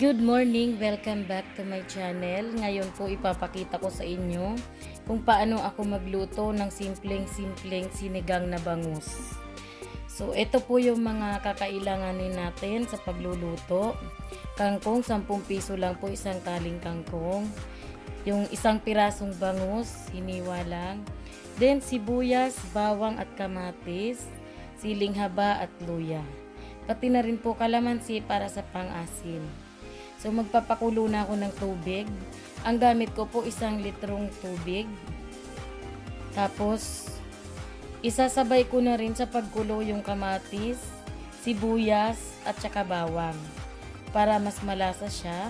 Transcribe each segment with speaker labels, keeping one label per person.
Speaker 1: Good morning! Welcome back to my channel. Ngayon po ipapakita ko sa inyo kung paano ako magluto ng simpleng-simpleng sinigang na bangus. So, ito po yung mga kakailanganin natin sa pagluluto. Kangkong, 10 piso lang po isang taling kangkong. Yung isang pirasong bangus, hiniwa lang. Then, sibuyas, bawang at kamatis, siling haba at luya. Pati na rin po kalamansi para sa pang-asin. So, magpapakulo na ako ng tubig. Ang gamit ko po 1 litrong tubig. Tapos, isasabay ko na rin sa pagkulo yung kamatis, sibuyas, at saka bawang. Para mas malasa siya.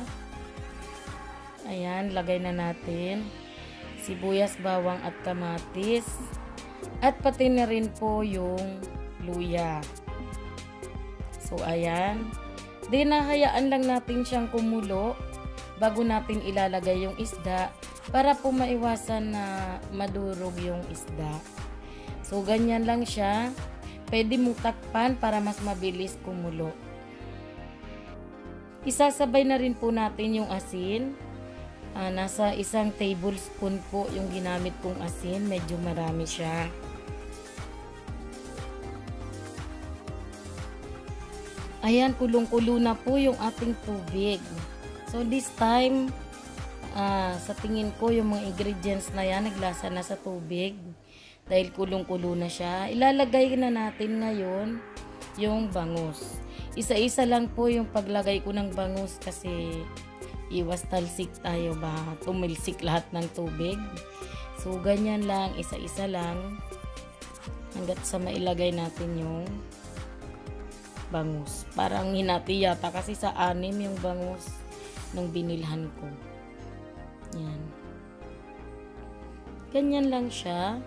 Speaker 1: Ayan, lagay na natin. Sibuyas, bawang, at kamatis. At pati na rin po yung luya. So, ayan. Dinahayaan lang natin siyang kumulo bago natin ilalagay yung isda para po maiwasan na madurog yung isda. So, ganyan lang siya. Pwede mong takpan para mas mabilis kumulo. Isasabay na rin po natin yung asin. Nasa 1 tablespoon po yung ginamit kong asin. Medyo marami siya. Ayan, kulong-kulo na po yung ating tubig. So, this time, sa tingin ko, yung mga ingredients na yan, naglasa na sa tubig. Dahil kulong-kulo na siya. Ilalagay na natin ngayon yung bangus. Isa-isa lang po yung paglagay ko ng bangus kasi iwas talsik tayo ba. Tumilsik lahat ng tubig. So, ganyan lang, isa-isa lang. Hanggat sa mailagay natin yung bangus. Parang hinati yata kasi sa 6 yung bangus nung binilhan ko. Yan. Ganyan lang siya.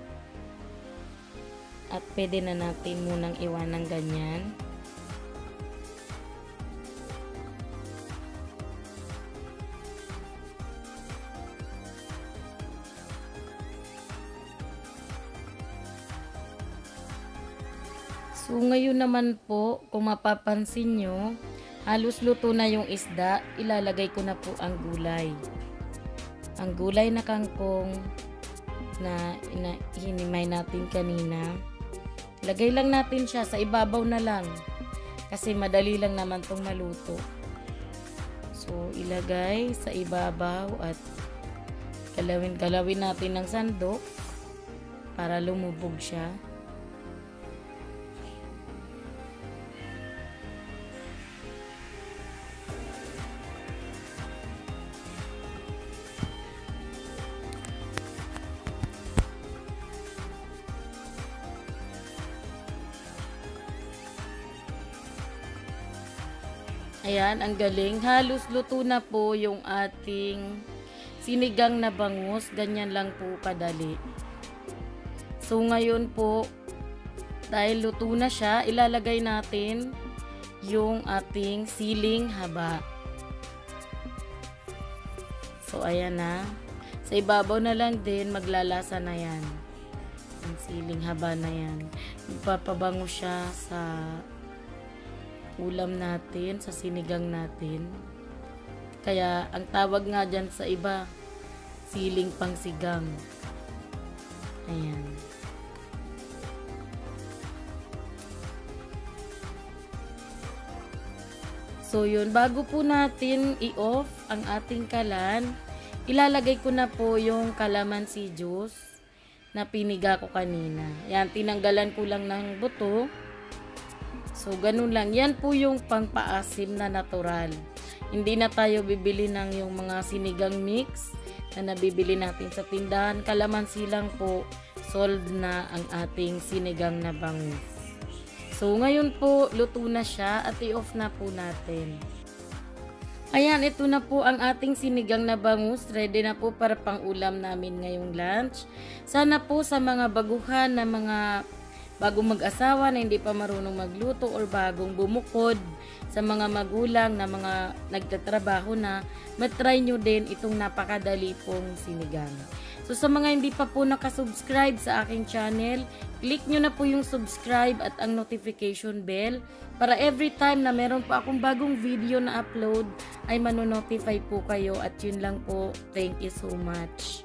Speaker 1: At pwede na natin munang iwan ng ganyan. So, ngayon naman po, kung mapapansin nyo, halos luto na yung isda, ilalagay ko na po ang gulay. Ang gulay na kangkong na hinimay natin kanina. Lagay lang natin siya, sa ibabaw na lang. Kasi madali lang naman tong maluto. So, ilagay sa ibabaw at kalawin natin ng sandok para lumubog siya. Ayan, ang galing. Halos luto na po yung ating sinigang na bangus. Ganyan lang po kadali. So, ngayon po, dahil luto na siya, ilalagay natin yung ating siling haba. So, ayan na. Sa ibabaw na lang din, maglalasa na yan. Ang siling haba na yan. Ipapabango siya sa ulam natin, sa sinigang natin. Kaya, ang tawag nga dyan sa iba, siling pangsigang. Ayan. So, yun. Bago po natin i-off ang ating kalan, ilalagay ko na po yung calamansi juice na piniga ko kanina. Yan, tinanggalan ko lang ng buto. So, ganun lang. Yan po yung pangpaasim na natural. Hindi na tayo bibili ng yung mga sinigang mix na nabibili natin sa tindahan. Kalamansi lang po, sold na ang ating sinigang na bangus. So, ngayon po, luto na siya at i-off na po natin. Ayan, ito na po ang ating sinigang na bangus. Ready na po para pang ulam namin ngayong lunch. Sana po sa mga baguhan na mga bagong mag-asawa na hindi pa marunong magluto or bagong bumukod, sa mga magulang na mga nagtatrabaho na, matry nyo din itong napakadali pong sinigang. So sa mga hindi pa po nakasubscribe sa aking channel, click nyo na po yung subscribe at ang notification bell para every time na meron po akong bagong video na upload ay manonotify po kayo at yun lang po. Thank you so much.